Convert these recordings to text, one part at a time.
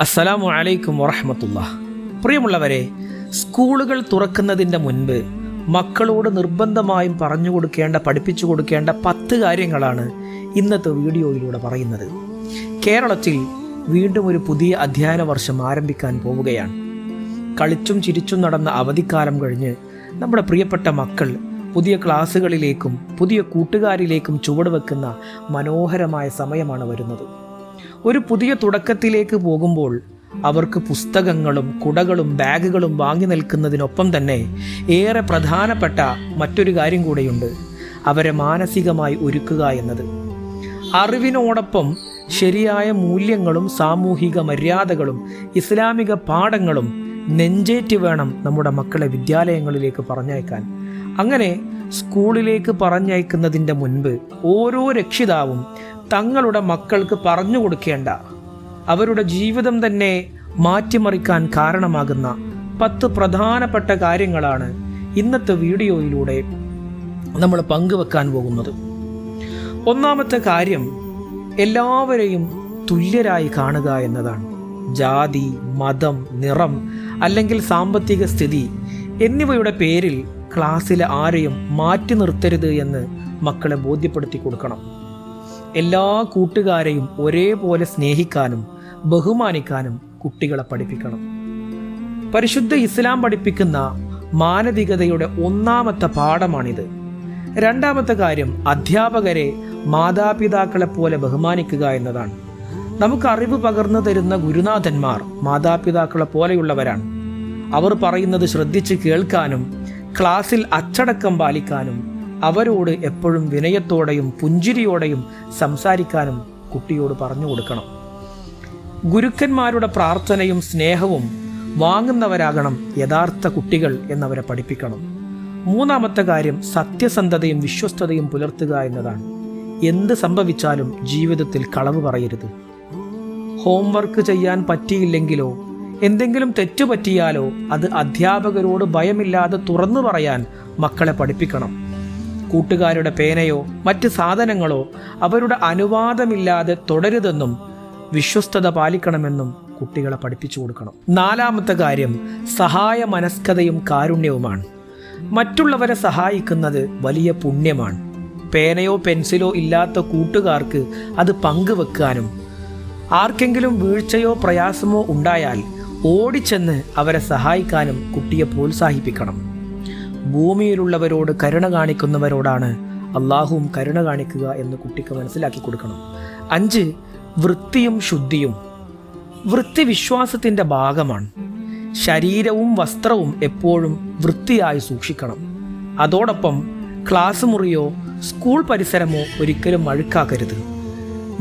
അസ്സലാമു അലൈക്കും വറഹ്മത്തുള്ളാഹി. പ്രിയമുള്ളവരെ, സ്കൂളുകൾ തുറക്കുന്നതിൻ്റെ മുൻപ് മക്കളോട് നിർബന്ധമായും പറഞ്ഞു കൊടുക്കേണ്ട, പഠിപ്പിച്ചു കൊടുക്കേണ്ട 10 കാര്യങ്ങളാണ് ഇന്നത്തെ വീഡിയോയിലൂടെ പറയുന്നത്. കേരളത്തിൽ വീണ്ടും ഒരു പുതിയ അധ്യയന വർഷം ആരംഭിക്കാൻ പോവുകയാണ്. കളിച്ചും ചിരിച്ചും നടന്ന അവധിക്കാലം കഴിഞ്ഞ് നമ്മുടെ പ്രിയപ്പെട്ട മക്കൾ പുതിയ ക്ലാസ്സുകളിലേക്കും പുതിയ കൂട്ടുകാരിലേക്കും ചുവടുവെക്കുന്ന മനോഹരമായ സമയമാണ് വരുന്നത്. ഒരു പുതിയ തുടക്കത്തിലേക്ക് പോകുമ്പോൾ അവർക്ക് പുസ്തകങ്ങളും കുടകളും ബാഗുകളും വാങ്ങി നിൽക്കുന്നതിനൊപ്പം തന്നെ ഏറെ പ്രധാനപ്പെട്ട മറ്റൊരു കാര്യം കൂടെയുണ്ട്: അവരെ മാനസികമായി ഒരുക്കുക എന്നത്. അറിവിനോടൊപ്പം ശരിയായ മൂല്യങ്ങളും സാമൂഹിക മര്യാദകളും ഇസ്ലാമിക പാഠങ്ങളും നെഞ്ചേറ്റി വേണം നമ്മുടെ മക്കളെ വിദ്യാലയങ്ങളിലേക്ക് പറഞ്ഞയക്കാൻ. അങ്ങനെ സ്കൂളിലേക്ക് പറഞ്ഞയക്കുന്നതിൻ്റെ മുൻപ് ഓരോ രക്ഷിതാവും തങ്ങളുടെ മക്കൾക്ക് പറഞ്ഞു കൊടുക്കേണ്ട, അവരുടെ ജീവിതം തന്നെ മാറ്റിമറിക്കാൻ കാരണമാകുന്ന 10 പ്രധാനപ്പെട്ട കാര്യങ്ങളാണ് ഇന്നത്തെ വീഡിയോയിലൂടെ നമ്മൾ പങ്കുവെക്കാൻ പോകുന്നത്. ഒന്നാമത്തെ കാര്യം, എല്ലാവരെയും തുല്യരായി കാണുക എന്നതാണ്. ജാതി, മതം, നിറം അല്ലെങ്കിൽ സാമ്പത്തിക സ്ഥിതി എന്നിവയുടെ പേരിൽ ക്ലാസ്സിലെ ആരെയും മാറ്റി നിർത്തരുത് എന്ന് മക്കളെ ബോധ്യപ്പെടുത്തി കൊടുക്കണം. എല്ലാ കൂട്ടുകാരെയും ഒരേപോലെ സ്നേഹിക്കാനും ബഹുമാനിക്കാനും കുട്ടികളെ പഠിപ്പിക്കണം. പരിശുദ്ധ ഇസ്ലാം പഠിപ്പിക്കുന്ന മാനവികതയുടെ ഒന്നാമത്തെ പാഠമാണിത്. രണ്ടാമത്തെ കാര്യം, അധ്യാപകരെ മാതാപിതാക്കളെ പോലെ ബഹുമാനിക്കുക എന്നതാണ്. നമുക്ക് അറിവ് പകർന്നു തരുന്ന ഗുരുനാഥന്മാർ മാതാപിതാക്കളെ പോലെയുള്ളവരാണ്. അവർ പറയുന്നത് ശ്രദ്ധിച്ച് കേൾക്കാനും ക്ലാസ്സിൽ അച്ചടക്കം പാലിക്കാനും അവരോട് എപ്പോഴും വിനയത്തോടെയും പുഞ്ചിരിയോടെയും സംസാരിക്കാനും കുട്ടിയോട് പറഞ്ഞു കൊടുക്കണം. ഗുരുക്കന്മാരുടെ പ്രാർത്ഥനയും സ്നേഹവും വാങ്ങുന്നവരാകണം യഥാർത്ഥ കുട്ടികൾ എന്നവരെ പഠിപ്പിക്കണം. മൂന്നാമത്തെ കാര്യം, സത്യസന്ധതയും വിശ്വസ്തതയും പുലർത്തുക എന്നതാണ്. എന്ത് സംഭവിച്ചാലും ജീവിതത്തിൽ കളവ് പറയരുത്. ഹോംവർക്ക് ചെയ്യാൻ പറ്റിയില്ലെങ്കിലോ എന്തെങ്കിലും തെറ്റുപറ്റിയാലോ അത് അധ്യാപകരോട് ഭയമില്ലാതെ തുറന്നു പറയാൻ മക്കളെ പഠിപ്പിക്കണം. കൂട്ടുകാരുടെ പേനയോ മറ്റ് സാധനങ്ങളോ അവരുടെ അനുവാദമില്ലാതെ തുടരുതെന്നും വിശ്വസ്തത പാലിക്കണമെന്നും കുട്ടികളെ പഠിപ്പിച്ചു കൊടുക്കണം. നാലാമത്തെ കാര്യം, സഹായ മനസ്കതയും കാരുണ്യവുമാണ്. മറ്റുള്ളവരെ സഹായിക്കുന്നത് വലിയ പുണ്യമാണ്. പേനയോ പെൻസിലോ ഇല്ലാത്ത കൂട്ടുകാർക്ക് അത് പങ്കുവെക്കാനും ആർക്കെങ്കിലും വീഴ്ചയോ പ്രയാസമോ ഉണ്ടായാൽ ഓടിച്ചെന്ന് അവരെ സഹായിക്കാനും കുട്ടിയെ പ്രോത്സാഹിപ്പിക്കണം. ഭൂമിയിലുള്ളവരോട് കരുണ കാണിക്കുന്നവരോടാണ് അള്ളാഹുവും കരുണ കാണിക്കുക എന്ന് കുട്ടിക്ക് മനസ്സിലാക്കി കൊടുക്കണം. 5, വൃത്തിയും ശുദ്ധിയും. വൃത്തി വിശ്വാസത്തിൻ്റെ ഭാഗമാണ്. ശരീരവും വസ്ത്രവും എപ്പോഴും വൃത്തിയായി സൂക്ഷിക്കണം. അതോടൊപ്പം ക്ലാസ് മുറിയോ സ്കൂൾ പരിസരമോ ഒരിക്കലും അഴുക്കാക്കരുത്.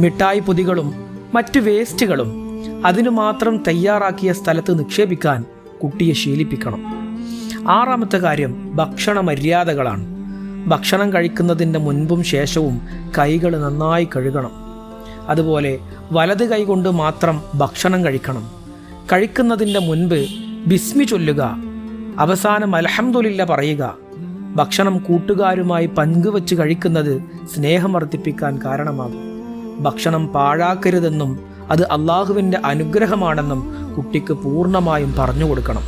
മിഠായി പൊതികളും മറ്റ് വേസ്റ്റുകളും അതിനു മാത്രം തയ്യാറാക്കിയ സ്ഥലത്ത് നിക്ഷേപിക്കാൻ കുട്ടിയെ ശീലിപ്പിക്കണം. 6ാമത്തെ കാര്യം, ഭക്ഷണ മര്യാദകളാണ്. ഭക്ഷണം കഴിക്കുന്നതിൻ്റെ മുൻപും ശേഷവും കൈകൾ നന്നായി കഴുകണം. അതുപോലെ വലത് കൈ കൊണ്ട് മാത്രം ഭക്ഷണം കഴിക്കണം. കഴിക്കുന്നതിൻ്റെ മുൻപ് ബിസ്മി ചൊല്ലുക, അവസാനം അൽഹംദുലില്ലാ പറയുക. ഭക്ഷണം കൂട്ടുകാരുമായി പങ്കുവച്ച് കഴിക്കുന്നത് സ്നേഹം വർദ്ധിപ്പിക്കാൻ കാരണമാകും. ഭക്ഷണം പാഴാക്കരുതെന്നും അത് അള്ളാഹുവിൻ്റെ അനുഗ്രഹമാണെന്നും കുട്ടിക്ക് പൂർണ്ണമായും പറഞ്ഞു കൊടുക്കണം.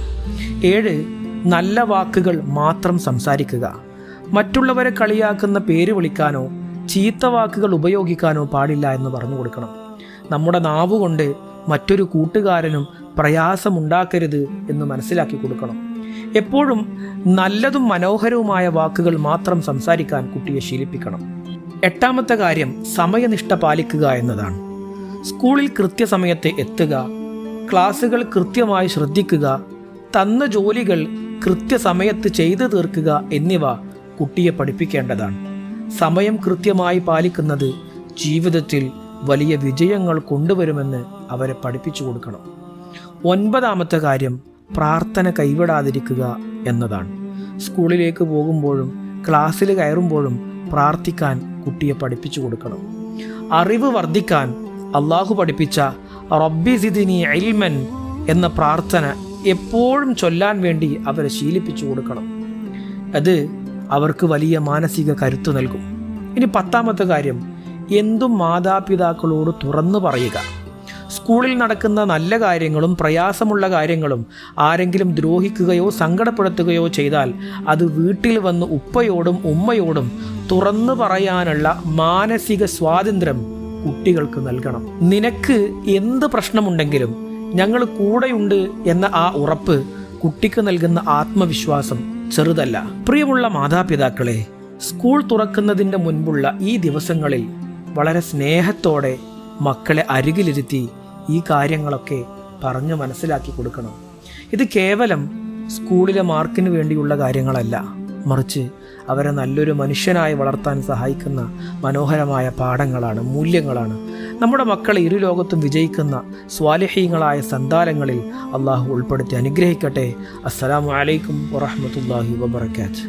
7, നല്ല വാക്കുകൾ മാത്രം സംസാരിക്കുക. മറ്റുള്ളവരെ കളിയാക്കുന്ന പേര് വിളിക്കാനോ ചീത്ത വാക്കുകൾ ഉപയോഗിക്കാനോ പാടില്ല എന്ന് പറഞ്ഞു കൊടുക്കണം. നമ്മുടെ നാവുകൊണ്ട് മറ്റൊരു കൂട്ടുകാരനും പ്രയാസമുണ്ടാക്കരുത് എന്ന് മനസ്സിലാക്കി കൊടുക്കണം. എപ്പോഴും നല്ലതും മനോഹരവുമായ വാക്കുകൾ മാത്രം സംസാരിക്കാൻ കുട്ടിയെ ശീലിപ്പിക്കണം. 8ാമത്തെ കാര്യം, സമയനിഷ്ഠ പാലിക്കുക എന്നതാണ്. സ്കൂളിൽ കൃത്യസമയത്ത് എത്തുക, ക്ലാസ്സുകൾ കൃത്യമായി ശ്രദ്ധിക്കുക, തന്ന ജോലികൾ കൃത്യസമയത്ത് ചെയ്തു തീർക്കുക എന്നിവ കുട്ടിയെ പഠിപ്പിക്കേണ്ടതാണ്. സമയം കൃത്യമായി പാലിക്കുന്നത് ജീവിതത്തിൽ വലിയ വിജയങ്ങൾ കൊണ്ടുവരുമെന്ന് അവരെ പഠിപ്പിച്ചു കൊടുക്കണം. 9ാമത്തെ കാര്യം, പ്രാർത്ഥന കൈവിടാതിരിക്കുക എന്നതാണ്. സ്കൂളിലേക്ക് പോകുമ്പോഴും ക്ലാസ്സിൽ കയറുമ്പോഴും പ്രാർത്ഥിക്കാൻ കുട്ടിയെ പഠിപ്പിച്ചു കൊടുക്കണം. അറിവ് വർദ്ധിക്കാൻ അള്ളാഹു പഠിപ്പിച്ച റബ്ബി സിദ്നി ഇൽമൻ എന്ന പ്രാർത്ഥന എപ്പോഴും ചൊല്ലാൻ വേണ്ടി അവരെ ശീലിപ്പിച്ചു കൊടുക്കണം. അത് അവർക്ക് വലിയ മാനസിക കരുത്ത് നൽകും. ഇനി 10ാമത്തെ കാര്യം, എന്തും മാതാപിതാക്കളോട് തുറന്നു പറയുക. സ്കൂളിൽ നടക്കുന്ന നല്ല കാര്യങ്ങളും പ്രയാസമുള്ള കാര്യങ്ങളും ആരെങ്കിലും ദ്രോഹിക്കുകയോ സങ്കടപ്പെടുത്തുകയോ ചെയ്താൽ അത് വീട്ടിൽ വന്ന് ഉപ്പയോടും ഉമ്മയോടും തുറന്നു പറയാനുള്ള മാനസിക സ്വാതന്ത്ര്യം കുട്ടികൾക്ക് നൽകണം. നിനക്ക് എന്ത് പ്രശ്നമുണ്ടെങ്കിലും ഞങ്ങൾ കൂടെയുണ്ട് എന്ന ആ ഉറപ്പ് കുട്ടിക്ക് നൽകുന്ന ആത്മവിശ്വാസം ചെറുതല്ല. പ്രിയമുള്ള മാതാപിതാക്കളെ, സ്കൂൾ തുറക്കുന്നതിൻ്റെ മുൻപുള്ള ഈ ദിവസങ്ങളിൽ വളരെ സ്നേഹത്തോടെ മക്കളെ അരികിലിരുത്തി ഈ കാര്യങ്ങളൊക്കെ പറഞ്ഞു മനസ്സിലാക്കി കൊടുക്കണം. ഇത് കേവലം സ്കൂളിലെ മാർക്കിന് വേണ്ടിയുള്ള കാര്യങ്ങളല്ല, മറിച്ച് അവരെ നല്ലൊരു മനുഷ്യനായി വളർത്താൻ സഹായിക്കുന്ന മനോഹരമായ പാഠങ്ങളാണ്, മൂല്യങ്ങളാണ്. നമ്മുടെ മക്കളെ ഇരു ലോകത്തും വിജയിക്കുന്ന സ്വാലിഹീങ്ങളായ സന്താനങ്ങളിൽ അള്ളാഹു ഉൾപ്പെടുത്തി അനുഗ്രഹിക്കട്ടെ. അസ്സലാമു അലൈക്കും വറഹ്മത്തുള്ളാഹി വബറകാതുഹു.